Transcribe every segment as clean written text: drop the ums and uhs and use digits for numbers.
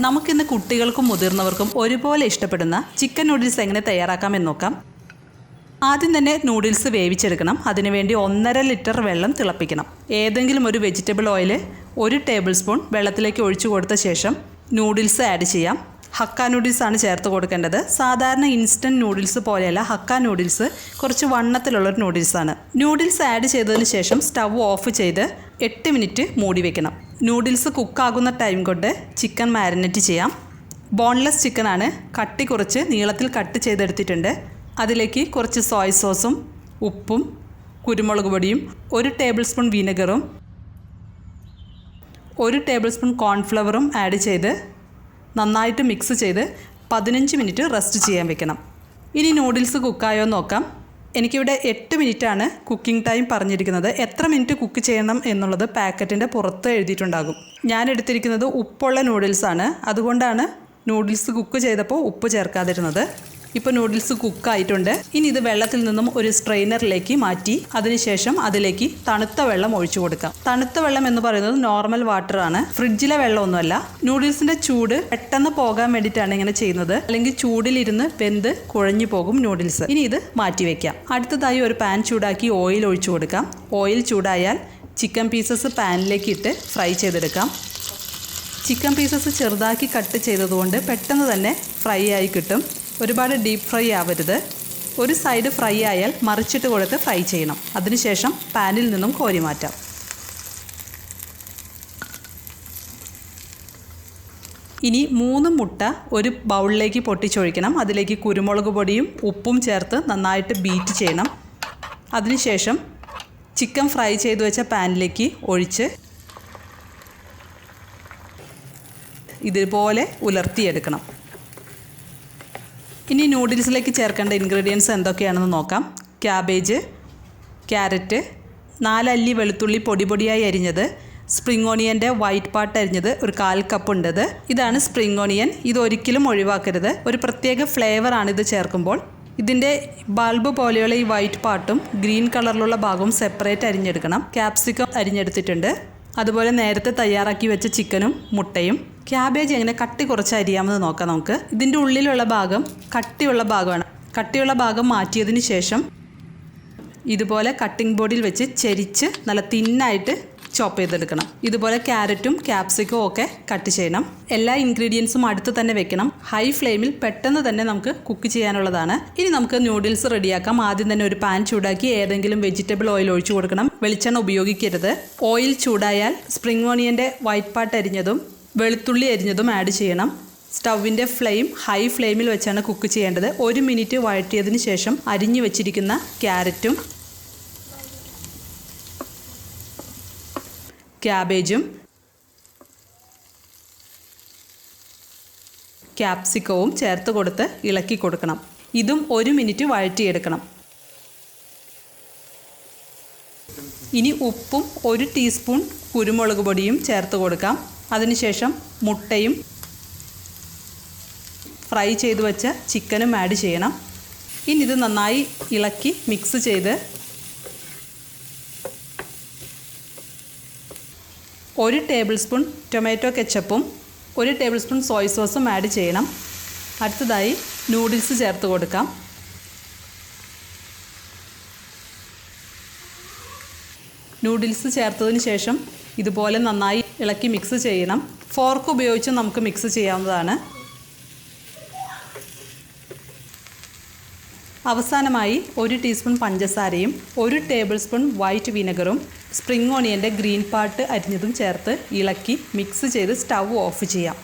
നമുക്കിന്ന് കുട്ടികൾക്കും മുതിർന്നവർക്കും ഒരുപോലെ ഇഷ്ടപ്പെടുന്ന ചിക്കൻ നൂഡിൽസ് എങ്ങനെ തയ്യാറാക്കാമെന്ന് നോക്കാം. ആദ്യം തന്നെ നൂഡിൽസ് വേവിച്ചെടുക്കണം. അതിനുവേണ്ടി 1.5 ലിറ്റർ വെള്ളം തിളപ്പിക്കണം. ഏതെങ്കിലും ഒരു വെജിറ്റബിൾ ഓയിൽ 1 ടേബിൾ സ്പൂൺ വെള്ളത്തിലേക്ക് ഒഴിച്ചു കൊടുത്ത ശേഷം നൂഡിൽസ് ആഡ് ചെയ്യാം. ഹക്ക നൂഡിൽസാണ് ചേർത്ത് കൊടുക്കേണ്ടത്. സാധാരണ ഇൻസ്റ്റൻറ്റ് നൂഡിൽസ് പോലെയല്ല, ഹക്ക നൂഡിൽസ് കുറച്ച് വണ്ണത്തിലുള്ളൊരു നൂഡിൽസാണ്. നൂഡിൽസ് ആഡ് ചെയ്തതിന് ശേഷം സ്റ്റവ് ഓഫ് ചെയ്ത് 8 മിനിറ്റ് മൂടി വെക്കണം. നൂഡിൽസ് കുക്കാകുന്ന ടൈം കൊണ്ട് ചിക്കൻ മാരിനേറ്റ് ചെയ്യാം. ബോൺലെസ് ചിക്കനാണ്. കട്ടി കുറച്ച് നീളത്തിൽ കട്ട് ചെയ്തെടുത്തിട്ടുണ്ട്. അതിലേക്ക് കുറച്ച് സോയ സോസും ഉപ്പും കുരുമുളക് പൊടിയും 1 ടേബിൾ സ്പൂൺ വിനെഗറും 1 ടേബിൾ സ്പൂൺ കോൺഫ്ലവറും ആഡ് ചെയ്ത് നന്നായിട്ട് മിക്സ് ചെയ്ത് 15 മിനിറ്റ് റെസ്റ്റ് ചെയ്യാൻ വെക്കണം. ഇനി നൂഡിൽസ് കുക്കായോ നോക്കാം. എനിക്കിവിടെ 8 മിനിറ്റാണ് കുക്കിംഗ് ടൈം പറഞ്ഞിരിക്കുന്നത്. എത്ര മിനിറ്റ് കുക്ക് ചെയ്യണം എന്നുള്ളത് പാക്കറ്റിൻ്റെ പുറത്ത് എഴുതിയിട്ടുണ്ടാകും. ഞാൻ എടുത്തിരിക്കുന്നത് ഉപ്പുള്ള നൂഡിൽസാണ്. അതുകൊണ്ടാണ് നൂഡിൽസ് കുക്ക് ചെയ്തപ്പോൾ ഉപ്പ് ചേർക്കാതിരുന്നത്. ഇപ്പോൾ നൂഡിൽസ് കുക്കായിട്ടുണ്ട്. ഇനി ഇത് വെള്ളത്തിൽ നിന്നും ഒരു സ്ട്രെയിനറിലേക്ക് മാറ്റി അതിനുശേഷം അതിലേക്ക് തണുത്ത വെള്ളം ഒഴിച്ചു കൊടുക്കാം. തണുത്ത വെള്ളം എന്ന് പറയുന്നത് നോർമൽ വാട്ടറാണ്, ഫ്രിഡ്ജിലെ വെള്ളമൊന്നുമല്ല. നൂഡിൽസിൻ്റെ ചൂട് പെട്ടെന്ന് പോകാൻ വേണ്ടിയിട്ടാണ് ഇങ്ങനെ ചെയ്യുന്നത്. അല്ലെങ്കിൽ ചൂടിലിരുന്ന് വെന്ത് കുഴഞ്ഞു പോകും നൂഡിൽസ്. ഇനി ഇത് മാറ്റി വയ്ക്കാം. അടുത്തതായി ഒരു പാൻ ചൂടാക്കി ഓയിൽ ഒഴിച്ചു കൊടുക്കാം. ഓയിൽ ചൂടായാൽ ചിക്കൻ പീസസ് പാനിലേക്ക് ഇട്ട് ഫ്രൈ ചെയ്തെടുക്കാം. ചിക്കൻ പീസസ് ചെറുതാക്കി കട്ട് ചെയ്തതുകൊണ്ട് പെട്ടെന്ന് തന്നെ ഫ്രൈ ആയി കിട്ടും. ഒരുപാട് ഡീപ്പ് ഫ്രൈ ആവരുത്. ഒരു സൈഡ് ഫ്രൈ ആയാൽ മറിച്ചിട്ട് കൊടുത്ത് ഫ്രൈ ചെയ്യണം. അതിനുശേഷം പാനിൽ നിന്നും കോരി മാറ്റാം. ഇനി 3 മുട്ട ഒരു ബൗളിലേക്ക് പൊട്ടിച്ചൊഴിക്കണം. അതിലേക്ക് കുരുമുളക് പൊടിയും ഉപ്പും ചേർത്ത് നന്നായിട്ട് ബീറ്റ് ചെയ്യണം. അതിനുശേഷം ചിക്കൻ ഫ്രൈ ചെയ്ത് വെച്ച പാനിലേക്ക് ഒഴിച്ച് ഇതുപോലെ ഉലർത്തിയെടുക്കണം. ഇനി നൂഡിൽസിലേക്ക് ചേർക്കേണ്ട ഇൻഗ്രീഡിയൻസ് എന്തൊക്കെയാണെന്ന് നോക്കാം. ക്യാബേജ്, ക്യാരറ്റ്, 4 അല്ലി വെളുത്തുള്ളി പൊടി പൊടിയായി അരിഞ്ഞത്, സ്പ്രിംഗ് ഓണിയൻ്റെ വൈറ്റ് പാർട്ട് അരിഞ്ഞത് ഒരു 1/4 കപ്പ് ഉണ്ടത്. ഇതാണ് സ്പ്രിംഗ് ഓണിയൻ. ഇതൊരിക്കലും ഒഴിവാക്കരുത്. ഒരു പ്രത്യേക ഫ്ലേവറാണിത് ചേർക്കുമ്പോൾ. ഇതിൻ്റെ ബൾബ് പോലെയുള്ള ഈ വൈറ്റ് പാർട്ടും ഗ്രീൻ കളറിലുള്ള ഭാഗവും സെപ്പറേറ്റ് അരിഞ്ഞെടുക്കണം. ക്യാപ്സിക്കം അരിഞ്ഞെടുത്തിട്ടുണ്ട്. അതുപോലെ നേരത്തെ തയ്യാറാക്കി വെച്ച ചിക്കനും മുട്ടയും. ക്യാബേജ് എങ്ങനെ കട്ടി കുറച്ച് അരിയാമെന്ന് നോക്കാം നമുക്ക്. ഇതിൻ്റെ ഉള്ളിലുള്ള ഭാഗം കട്ടിയുള്ള ഭാഗമാണ്. കട്ടിയുള്ള ഭാഗം മാറ്റിയതിന് ശേഷം ഇതുപോലെ കട്ടിംഗ് ബോർഡിൽ വെച്ച് ചെരിച്ച് നല്ല തിന്നായിട്ട് ചോപ്പ് ചെയ്തെടുക്കണം. ഇതുപോലെ ക്യാരറ്റും ക്യാപ്സിക്കവും ഒക്കെ കട്ട് ചെയ്യണം. എല്ലാ ഇൻഗ്രീഡിയൻസും അടുത്ത് തന്നെ വെക്കണം. ഹൈ ഫ്ലെയിമിൽ പെട്ടെന്ന് തന്നെ നമുക്ക് കുക്ക് ചെയ്യാനുള്ളതാണ്. ഇനി നമുക്ക് നൂഡിൽസ് റെഡിയാക്കാം. ആദ്യം തന്നെ ഒരു പാൻ ചൂടാക്കി ഏതെങ്കിലും വെജിറ്റബിൾ ഓയിൽ ഒഴിച്ചു കൊടുക്കണം. വെളിച്ചെണ്ണ ഉപയോഗിക്കരുത്. ഓയിൽ ചൂടായാൽ സ്പ്രിംഗ് ഓണിയൻ്റെ വൈറ്റ് പാർട്ട് അരിഞ്ഞതും വെളുത്തുള്ളി അരിഞ്ഞതും ആഡ് ചെയ്യണം. സ്റ്റൗവിൻ്റെ ഫ്ലെയിം ഹൈ ഫ്ലെയിമിൽ വെച്ചാണ് കുക്ക് ചെയ്യേണ്ടത്. 1 മിനിറ്റ് വഴറ്റിയതിന് ശേഷം അരിഞ്ഞു വെച്ചിരിക്കുന്ന ക്യാരറ്റും ക്യാബേജും ക്യാപ്സിക്കവും ചേർത്ത് കൊടുത്ത് ഇളക്കി കൊടുക്കണം. ഇതും 1 മിനിറ്റ് വഴറ്റിയെടുക്കണം. ഇനി ഉപ്പും 1 ടീസ്പൂൺ കുരുമുളക് പൊടിയും ചേർത്ത് കൊടുക്കാം. അതിനുശേഷം മുട്ടയും ഫ്രൈ ചെയ്ത് വെച്ച ചിക്കനും ആഡ് ചെയ്യണം. ഇനി ഇത് നന്നായി ഇളക്കി മിക്സ് ചെയ്ത് 1 ടേബിൾ സ്പൂൺ ടൊമാറ്റോ കെച്ചപ്പും 1 ടേബിൾ സ്പൂൺ സോയ സോസും ആഡ് ചെയ്യണം. അടുത്തതായി നൂഡിൽസ് ചേർത്ത് കൊടുക്കാം. നൂഡിൽസ് ചേർത്തതിന് ശേഷം ഇതുപോലെ നന്നായി ഇളക്കി മിക്സ് ചെയ്യണം. ഫോർക്ക് ഉപയോഗിച്ച് നമുക്ക് മിക്സ് ചെയ്യാവുന്നതാണ്. അവസാനമായി 1 ടീസ്പൂൺ പഞ്ചസാരയും 1 ടേബിൾ സ്പൂൺ വൈറ്റ് വിനെഗറും സ്പ്രിംഗ് ഓണിയൻ്റെ ഗ്രീൻ പാർട്ട് അരിഞ്ഞതും ചേർത്ത് ഇളക്കി മിക്സ് ചെയ്ത് സ്റ്റവ് ഓഫ് ചെയ്യാം.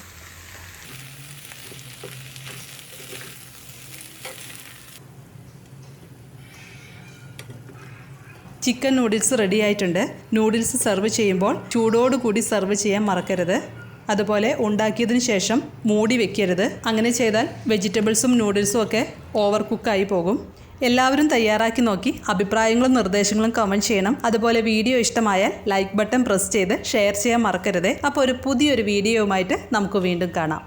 ചിക്കൻ നൂഡിൽസ് റെഡി ആയിട്ടുണ്ട്. നൂഡിൽസ് സെർവ് ചെയ്യുമ്പോൾ ചൂടോടുകൂടി സെർവ് ചെയ്യാൻ മറക്കരുത്. അതുപോലെ ഉണ്ടാക്കിയതിന് ശേഷം മൂടി വെക്കരുത്. അങ്ങനെ ചെയ്താൽ വെജിറ്റബിൾസും നൂഡിൽസും ഒക്കെ ഓവർ കുക്കായി പോകും. എല്ലാവരും തയ്യാറാക്കി നോക്കി അഭിപ്രായങ്ങളും നിർദ്ദേശങ്ങളും കമൻറ്റ് ചെയ്യണം. അതുപോലെ വീഡിയോ ഇഷ്ടമായാൽ ലൈക്ക് ബട്ടൺ പ്രസ് ചെയ്ത് ഷെയർ ചെയ്യാൻ മറക്കരുത്. അപ്പോൾ ഒരു പുതിയൊരു വീഡിയോയുമായിട്ട് നമുക്ക് വീണ്ടും കാണാം.